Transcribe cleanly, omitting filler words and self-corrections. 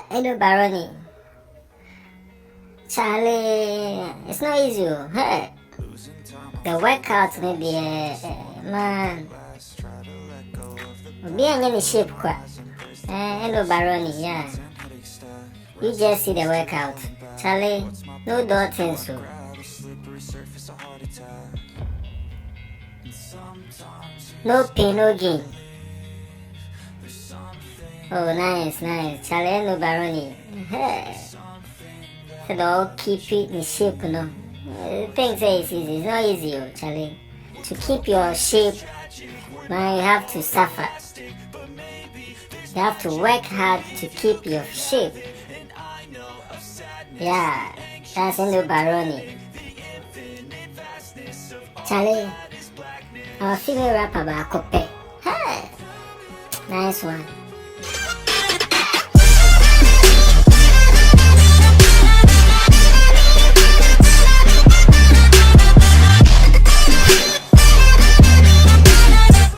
Hello, Barony. Charlie, it's not easy. Hey, the workout maybe, man. Be in shape, hello, Barony. Yeah, you just see the workout. Charlie, no doubting so. No pain, no gain. Oh, nice. Charlie, hello, Barony. Hey. So they'll keep it in shape, you know. Things say it's easy. It's not easy, Charlie. To keep your shape, man, you have to suffer. You have to work hard to keep your shape. Yeah, that's in the Barony. Charlie, our female rapper about Kope. Hey, nice one.